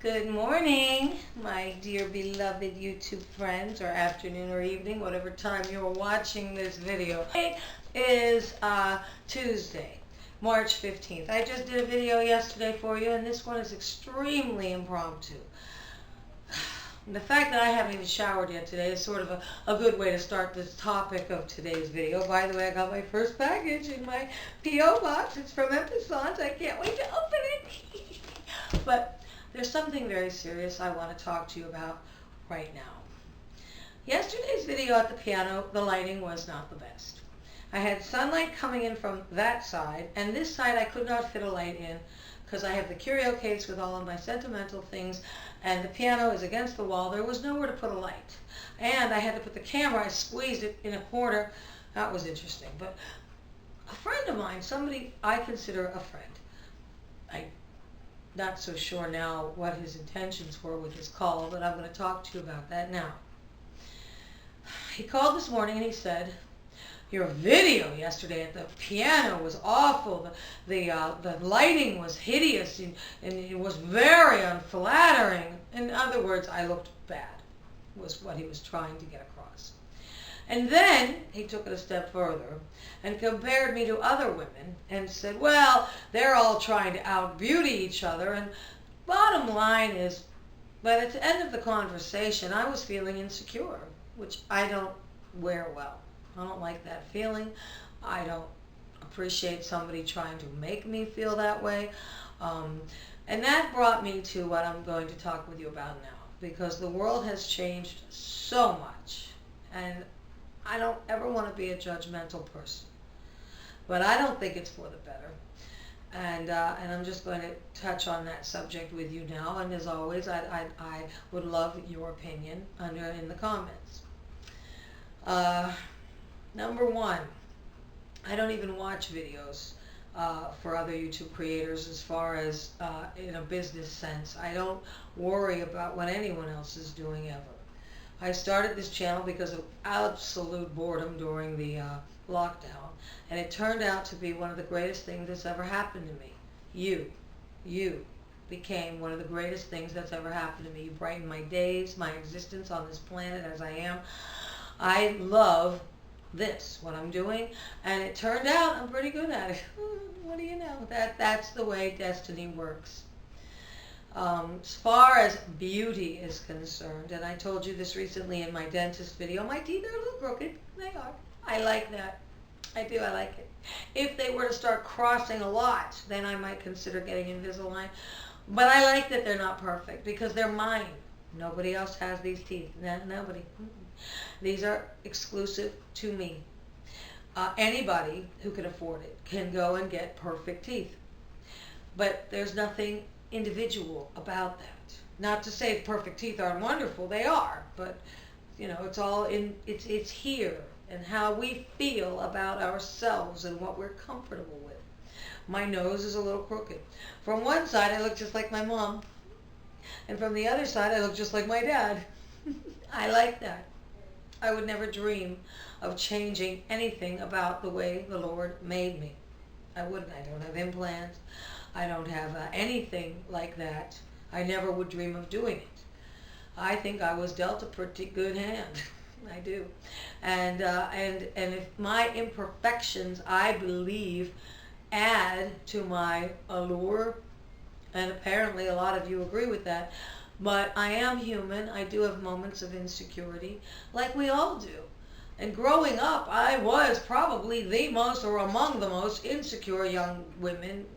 Good morning, my dear beloved YouTube friends, or afternoon or evening, whatever time you're watching this video. It is Tuesday, March 15th. I just did a video yesterday for you, and this one is extremely impromptu. The fact that I haven't even showered yet today is sort of a good way to start this topic of today's video. By the way, I got my first package in my P.O. box. It's from Amazon. I can't wait to open it. But there's something very serious I want to talk to you about right now. Yesterday's video at the piano, the lighting was not the best. I had sunlight coming in from that side, and this side I could not fit a light in because I have the curio case with all of my sentimental things, and the piano is against the wall. There was nowhere to put a light. And I had to put the camera, I squeezed it in a corner. That was interesting. But a friend of mine, somebody I consider a friend, I'm not so sure now what his intentions were with his call, but I'm going to talk to you about that now. He called this morning and he said, "Your video yesterday at the piano was awful. The lighting was hideous, and it was very unflattering." In other words, I looked bad, was what he was trying to get across. And then he took it a step further and compared me to other women and said, well, they're all trying to out-beauty each other. And bottom line is, by the end of the conversation, I was feeling insecure, which I don't wear well. I don't like that feeling. I don't appreciate somebody trying to make me feel that way. And that brought me to what I'm going to talk with you about now, because the world has changed so much. And I don't ever want to be a judgmental person, but I don't think it's for the better. And I'm just going to touch on that subject with you now. And as always, I would love your opinion in the comments. Number one, I don't even watch videos for other YouTube creators as far as in a business sense. I don't worry about what anyone else is doing ever. I started this channel because of absolute boredom during the lockdown, and it turned out to be one of the greatest things that's ever happened to me. You became one of the greatest things that's ever happened to me. You brightened my days, my existence on this planet as I am. I love this, what I'm doing, and it turned out I'm pretty good at it. What do you know? That's the way destiny works. As far as beauty is concerned, and I told you this recently in my dentist video, my teeth are a little crooked. They are. I like that. I do. I like it. If they were to start crossing a lot, then I might consider getting Invisalign. But I like that they're not perfect because they're mine. Nobody else has these teeth. Nobody. These are exclusive to me. Anybody who can afford it can go and get perfect teeth. But there's nothing individual about that. Not to say perfect teeth aren't wonderful, they are, but you know, it's all in it's here and how we feel about ourselves and what we're comfortable with. My nose is a little crooked. From one side I look just like my mom, and from the other side I look just like my dad. I like that. I would never dream of changing anything about the way the Lord made me. I wouldn't. I don't have implants. I don't have anything like that. I never would dream of doing it. I think I was dealt a pretty good hand. I do. And if my imperfections, I believe, add to my allure, and apparently a lot of you agree with that, but I am human. I do have moments of insecurity, like we all do. And growing up, I was probably the most, or among the most, insecure young women.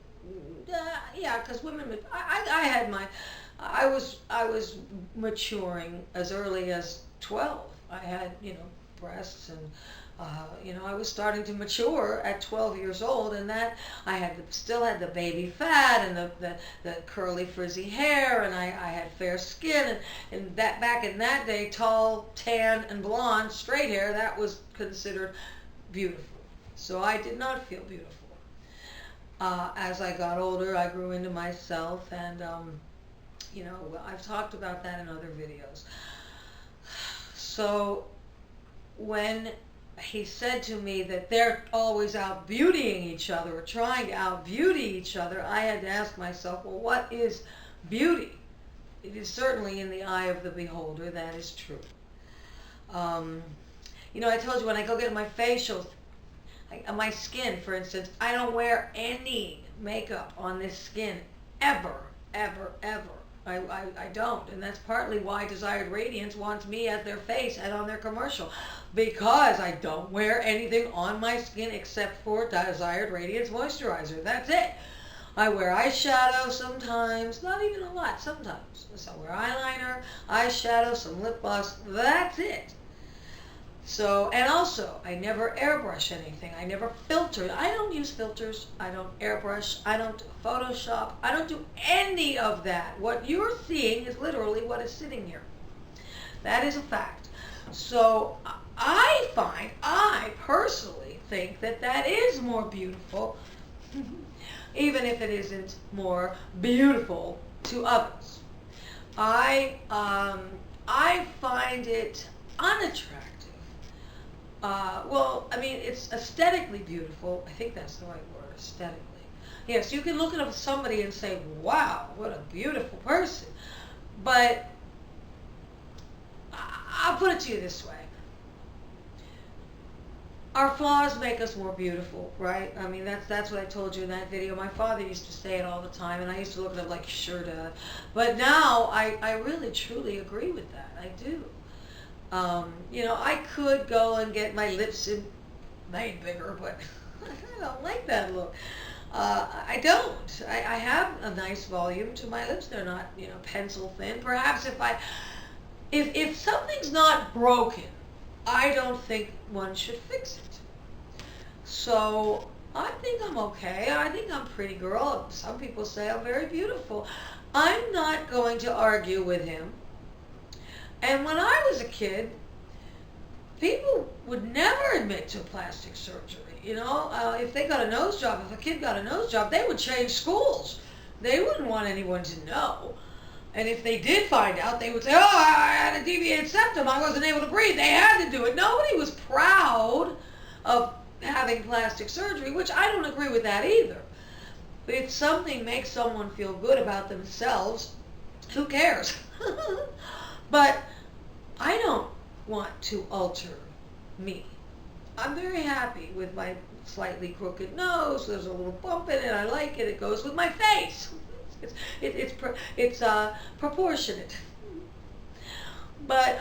Yeah, because women, I was maturing as early as 12. I had, breasts, and, I was starting to mature at 12 years old, and that I still had the baby fat and the curly frizzy hair, and I had fair skin, and that back in that day, tall, tan, and blonde, straight hair, that was considered beautiful. So I did not feel beautiful. As I got older, I grew into myself, and, I've talked about that in other videos. So when he said to me that they're always out beautying each other or trying to out beauty each other, I had to ask myself, well, what is beauty? it is certainly in the eye of the beholder. That is true. I told you when I go get my facials, on my skin, for instance, I don't wear any makeup on this skin ever, ever, ever. I don't, and that's partly why Desired Radiance wants me as their face and on their commercial, because I don't wear anything on my skin except for Desired Radiance moisturizer. That's it. I wear eyeshadow sometimes, not even a lot, sometimes. So I wear eyeliner, eyeshadow, some lip gloss, that's it. So, and also, I never airbrush anything. I never filter. I don't use filters. I don't airbrush. I don't Photoshop. I don't do any of that. What you're seeing is literally what is sitting here. That is a fact. So, I personally think that is more beautiful, even if it isn't more beautiful to others. I find it unattractive. It's aesthetically beautiful. I think that's the right word, aesthetically. Yes, you can look at somebody and say, wow, what a beautiful person. But I'll put it to you this way. Our flaws make us more beautiful, right? I mean, that's what I told you in that video. My father used to say it all the time, and I used to look at him like, sure, Dad. But now I really, truly agree with that. I do. I could go and get my lips made bigger, but I don't like that look. I don't. I have a nice volume to my lips. They're not, pencil thin. Perhaps if something's not broken, I don't think one should fix it. So I think I'm okay. I think I'm a pretty girl. Some people say I'm very beautiful. I'm not going to argue with him. And when I was a kid, people would never admit to plastic surgery. If they got a nose job, if a kid got a nose job, they would change schools. They wouldn't want anyone to know. And if they did find out, they would say, oh, I had a deviated septum, I wasn't able to breathe. They had to do it. Nobody was proud of having plastic surgery, which I don't agree with that either. But if something makes someone feel good about themselves, who cares? But I don't want to alter me. I'm very happy with my slightly crooked nose. There's a little bump in it. I like it. It goes with my face. It's proportionate. But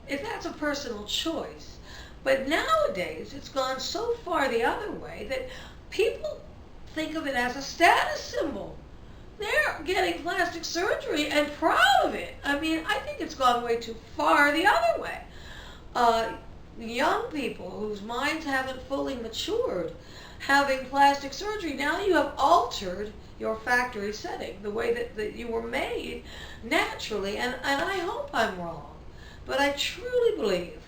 that's a personal choice. But nowadays, it's gone so far the other way that people think of it as a status symbol. They're getting plastic surgery and proud of it. I mean, I think it's gone way too far the other way. Young people whose minds haven't fully matured having plastic surgery, now you have altered your factory setting, the way that you were made naturally, and I hope I'm wrong. But I truly believe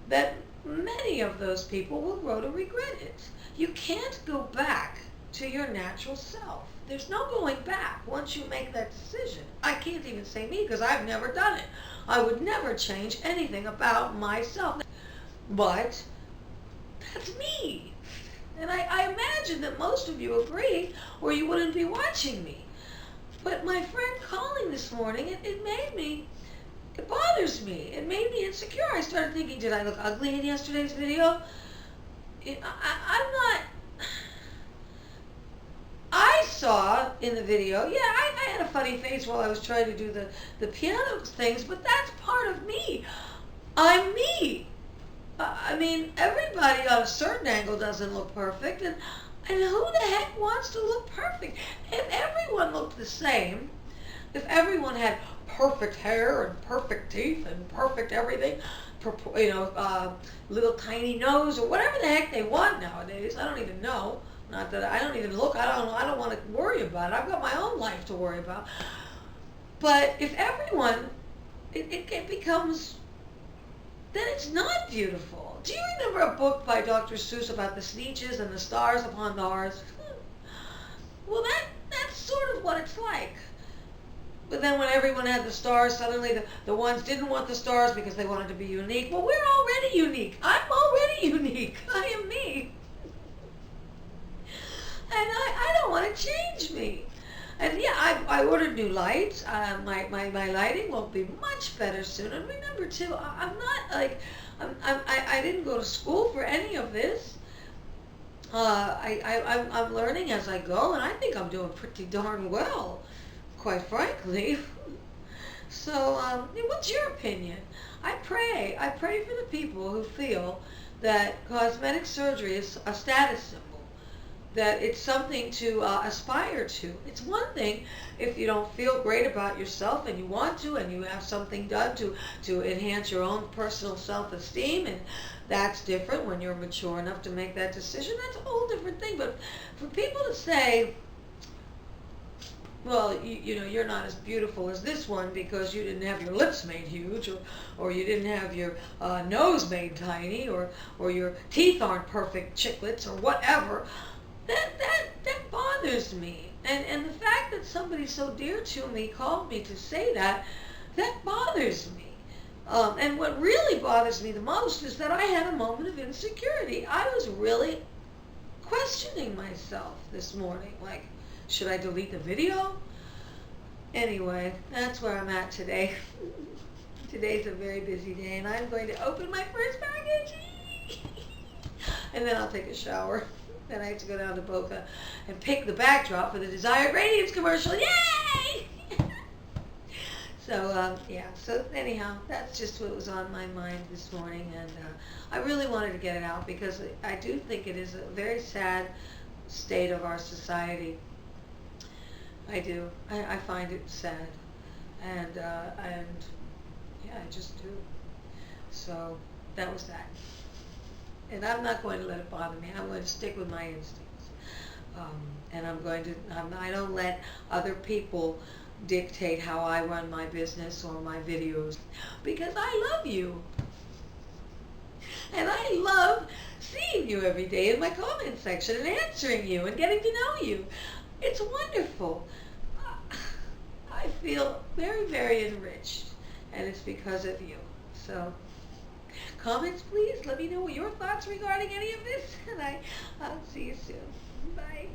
that many of those people will grow to regret it. You can't go back to your natural self. There's no going back once you make that decision. I can't even say me because I've never done it. I would never change anything about myself. But that's me. And I imagine that most of you agree or you wouldn't be watching me. But my friend calling this morning, it bothers me. It made me insecure. I started thinking, did I look ugly in yesterday's video? I'm not... I saw in the video, I had a funny face while I was trying to do the piano things, but that's part of me. I'm me. Everybody on a certain angle doesn't look perfect, and who the heck wants to look perfect? If everyone looked the same, if everyone had perfect hair and perfect teeth and perfect everything, little tiny nose or whatever the heck they want nowadays, I don't even know. Not that I don't even look. I don't want to worry about it. I've got my own life to worry about. But if everyone, it becomes, then it's not beautiful. Do you remember a book by Dr. Seuss about the Sneetches and the stars upon the hearth? Well, that's sort of what it's like. But then when everyone had the stars, suddenly the ones didn't want the stars because they wanted to be unique. Well, we're already unique. I'm already unique. I am me. And I don't want to change me. And yeah, I ordered new lights. My lighting will be much better soon. And remember too, I'm not like, I didn't go to school for any of this. I'm learning as I go, and I think I'm doing pretty darn well, quite frankly. So, what's your opinion? I pray for the people who feel that cosmetic surgery is a status symbol, that it's something to aspire to. It's one thing if you don't feel great about yourself and you want to, and you have something done to enhance your own personal self-esteem, and that's different when you're mature enough to make that decision. That's a whole different thing. But for people to say, well, you know, you're not as beautiful as this one because you didn't have your lips made huge, or you didn't have your nose made tiny, or your teeth aren't perfect chiclets, or whatever, that bothers me. And the fact that somebody so dear to me called me to say that bothers me. And what really bothers me the most is that I had a moment of insecurity. I was really questioning myself this morning, like, should I delete the video? Anyway, that's where I'm at today. Today's a very busy day, and I'm going to open my first package. And then I'll take a shower. Then I have to go down to Boca and pick the backdrop for the Desired Radiance commercial. Yay! So, yeah. So anyhow, that's just what was on my mind this morning, and I really wanted to get it out because I do think it is a very sad state of our society. I do. I find it sad, and yeah, I just do. So that was that. And I'm not going to let it bother me. I'm going to stick with my instincts, and I don't let other people dictate how I run my business or my videos, because I love you, and I love seeing you every day in my comment section and answering you and getting to know you. It's wonderful. I feel very, very enriched, and it's because of you. So, comments, please. Let me know your thoughts regarding any of this, and I'll see you soon. Bye.